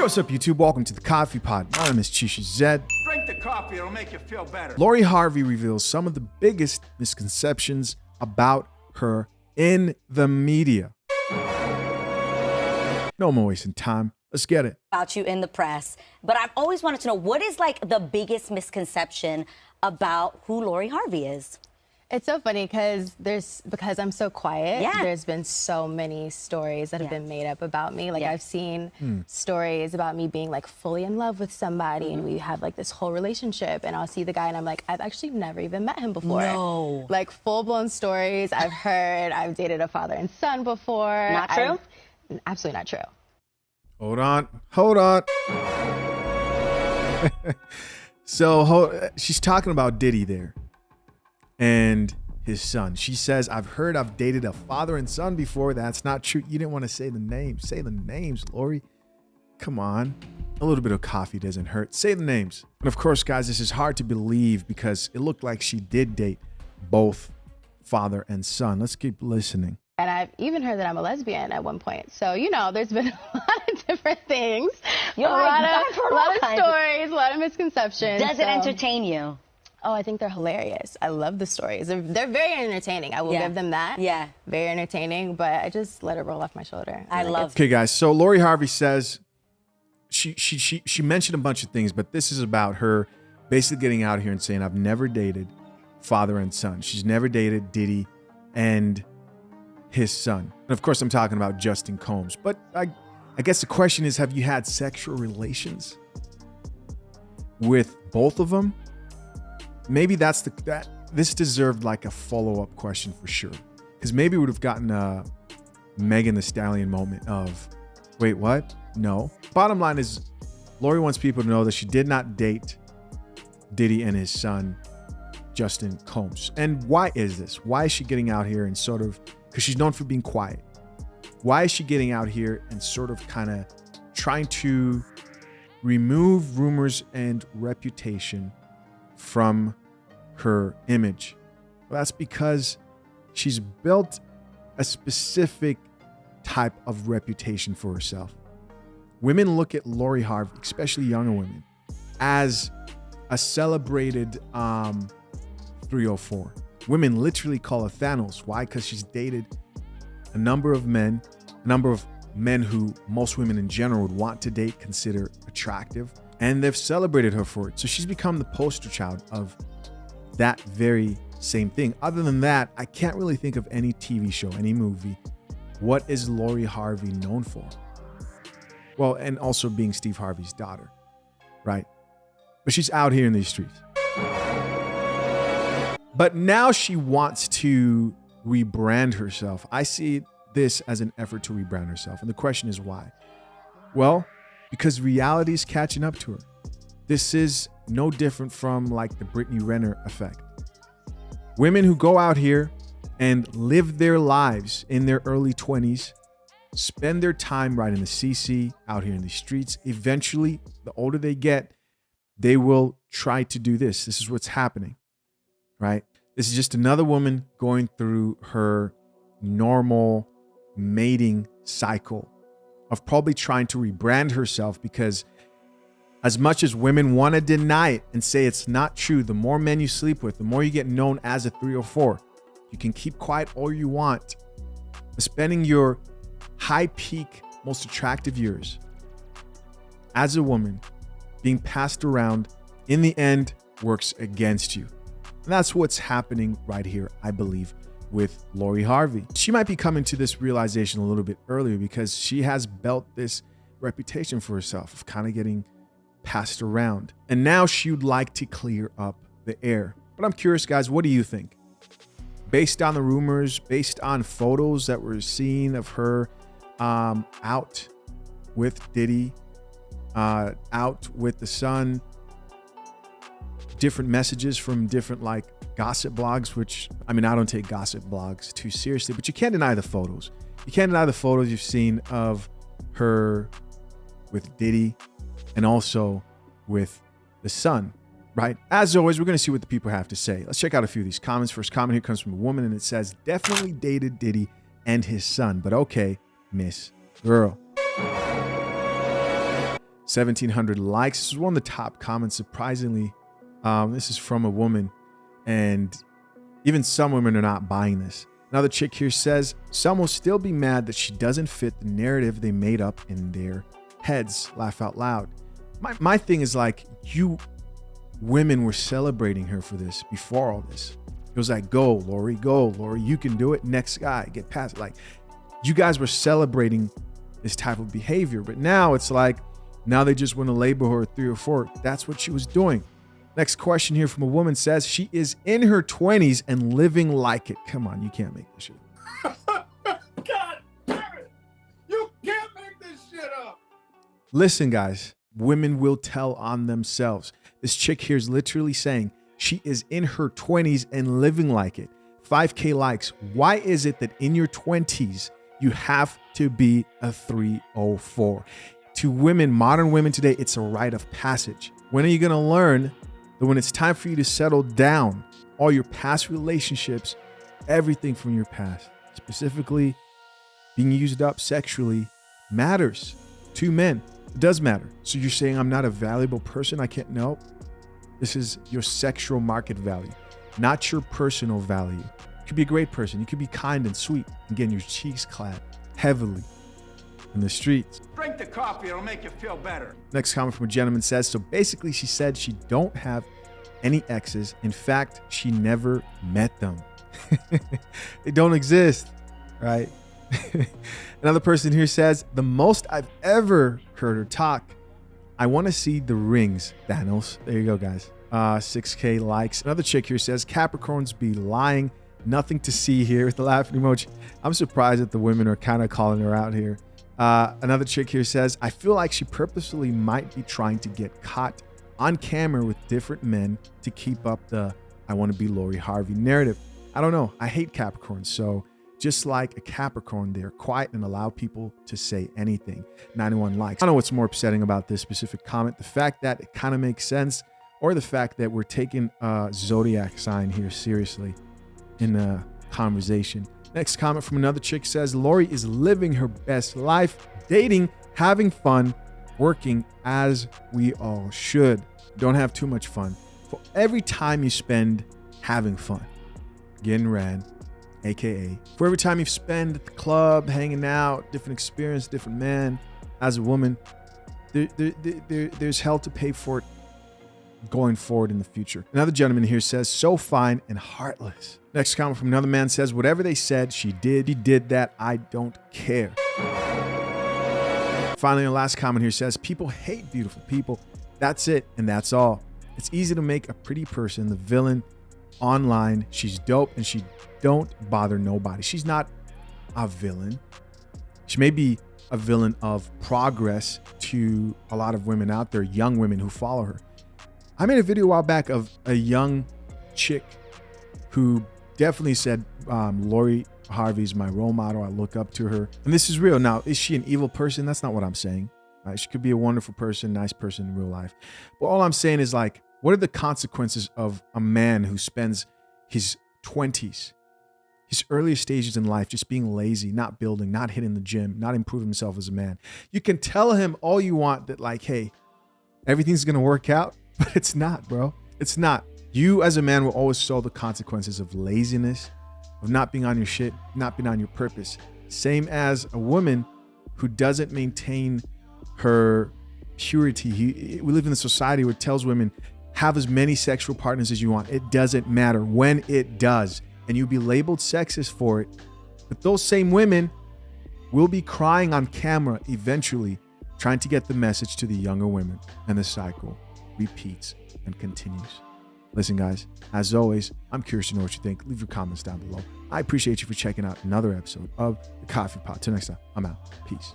what's up, YouTube? Welcome to the Coffee Pod. My name is Chisha Zed. Drink the coffee, it'll make you feel better. Lori Harvey reveals some of the biggest misconceptions about her in the media. No more wasting time. Let's get it. About you in the press, but I've always wanted to know, what is like the biggest misconception about who Lori Harvey is? It's so funny because I'm so quiet. Yeah. There's been so many stories that have been made up about me. Like I've seen stories about me being like fully in love with somebody and we have like this whole relationship, and I'll see the guy and I'm like, I've actually never even met him before. No. Like full-blown stories I've heard. I've dated a father and son before. Not true? Absolutely not true. Hold on. So she's talking about Diddy there and his son. She says, I've dated a father and son before. That's not true. You didn't want to say the names. Say the names, Lori. Come on. A little bit of coffee doesn't hurt. Say the names. And of course, guys, this is hard to believe because it looked like she did date both father and son. Let's keep listening. And I've even heard that I'm a lesbian at one point. So, you know, there's been a lot of different things. A lot of stories, a lot of misconceptions. Does it entertain you? Oh, I think they're hilarious. I love the stories. They're very entertaining. I will give them that. Yeah. Very entertaining, but I just let it roll off my shoulder. I love Okay, guys. So Lori Harvey says she mentioned a bunch of things, but this is about her basically getting out here and saying, I've never dated father and son. She's never dated Diddy and his son. And of course, I'm talking about Justin Combs. But I guess the question is, have you had sexual relations with both of them? Maybe this deserved like a follow-up question for sure. Because maybe we would have gotten a Megan Thee Stallion moment of, wait, what? No. Bottom line is, Lori wants people to know that she did not date Diddy and his son, Justin Combs. And why is this? Why is she getting out here and sort of, because she's known for being quiet. Why is she getting out here and sort of kind of trying to remove rumors and reputation from her image? Well, that's because she's built a specific type of reputation for herself. Women look at Lori Harvey, especially younger women, as a celebrated 304. Women literally call her Thanos. Why? Because she's dated a number of men who most women in general would want to date, consider attractive, and they've celebrated her for it. So she's become the poster child of that very same thing. Other than that, I can't really think of any TV show, any movie. What is Lori Harvey known for? Well, and also being Steve Harvey's daughter, right? But she's out here in these streets. But now she wants to rebrand herself. I see this as an effort to rebrand herself. And the question is why? Well, because reality is catching up to her. This is no different from like the Brittany Renner effect. Women who go out here and live their lives in their early 20s, spend their time riding the CC out here in the streets. Eventually, the older they get, they will try to do this. This is what's happening. Right? This is just another woman going through her normal mating cycle of probably trying to rebrand herself, because as much as women want to deny it and say it's not true, the more men you sleep with, the more you get known as a 304. You can keep quiet all you want. But spending your high peak, most attractive years as a woman being passed around, in the end, works against you. And that's what's happening right here, I believe, with Lori Harvey. She might be coming to this realization a little bit earlier because she has built this reputation for herself of kind of getting passed around. And now she would like to clear up the air. But I'm curious, guys, what do you think? Based on the rumors, based on photos that we're seeing of her out with Diddy, out with the son, different messages from different like gossip blogs, which, I mean, I don't take gossip blogs too seriously, but you can't deny the photos. You can't deny the photos you've seen of her with Diddy and also with the son, right? As always, we're going to see what the people have to say. Let's check out a few of these comments. First comment here comes from a woman and it says, definitely dated Diddy and his son, but okay, Miss Girl. 1,700 likes. This is one of the top comments, surprisingly. This is from a woman, and even some women are not buying this. Another chick here says, some will still be mad that she doesn't fit the narrative they made up in their heads. Laugh out loud. My thing is like, you women were celebrating her for this before all this. It was like, go, Lori, you can do it. Next guy, get past it. Like, you guys were celebrating this type of behavior, but now it's like, now they just want to label her 3 or 4. That's what she was doing. Next question here from a woman says, she is in her 20s and living like it. Come on, you can't make this shit up. God damn it! You can't make this shit up! Listen, guys, women will tell on themselves. This chick here is literally saying she is in her 20s and living like it. 5K likes. Why is it that in your 20s, you have to be a 304? To women, modern women today, it's a rite of passage. When are you going to learn that when it's time for you to settle down, all your past relationships, everything from your past, specifically being used up sexually, matters to men? It does matter. So you're saying I'm not a valuable person? I can't know. This is your sexual market value, not your personal value. You could be a great person. You could be kind and sweet and getting your cheeks clapped heavily in the streets. Drink the coffee, it'll make you feel better. Next comment from a gentleman says, so basically she said she don't have any exes. In fact, she never met them. They don't exist, right? Another person here says, the most I've ever heard her talk, I want to see the rings, Thanos. There you go, guys. 6K likes. Another chick here says, Capricorns be lying. Nothing to see here with the laughing emoji. I'm surprised that the women are kind of calling her out here. Another chick here says, I feel like she purposefully might be trying to get caught on camera with different men to keep up the I want to be Lori Harvey narrative. I don't know. I hate Capricorns. So just like a Capricorn, they're quiet and allow people to say anything. 91 likes. I don't know what's more upsetting about this specific comment. The fact that it kind of makes sense, or the fact that we're taking a zodiac sign here seriously in a conversation. Next comment from another chick says, Lori is living her best life, dating, having fun, working as we all should. Don't have too much fun. For every time you spend having fun, getting rad, AKA, for every time you spend at the club, hanging out, different experience, different man, as a woman, there's hell to pay for it going forward in the future. Another gentleman here says, so fine and heartless. Next comment from another man says, whatever they said, she did that. I don't care. Finally, our last comment here says, people hate beautiful people. That's it. And that's all. It's easy to make a pretty person the villain online. She's dope and she don't bother nobody. She's not a villain. She may be a villain of progress to a lot of women out there, young women who follow her. I made a video a while back of a young chick who definitely said, Lori Harvey's my role model. I look up to her. And this is real. Now, is she an evil person? That's not what I'm saying. Right? She could be a wonderful person, nice person in real life. But all I'm saying is, like, what are the consequences of a man who spends his 20s, his earliest stages in life, just being lazy, not building, not hitting the gym, not improving himself as a man? You can tell him all you want that, like, hey, everything's going to work out. But it's not, bro. It's not. You as a man will always show the consequences of laziness, of not being on your shit, not being on your purpose. Same as a woman who doesn't maintain her purity. We live in a society where it tells women, have as many sexual partners as you want. It doesn't matter when it does. And you'll be labeled sexist for it. But those same women will be crying on camera eventually, trying to get the message to the younger women. And the cycle repeats and continues. Listen, guys, as always, I'm curious to know what you think. Leave your comments down below. I appreciate you for checking out another episode of The Coffee Pot. Till next time, I'm out. Peace.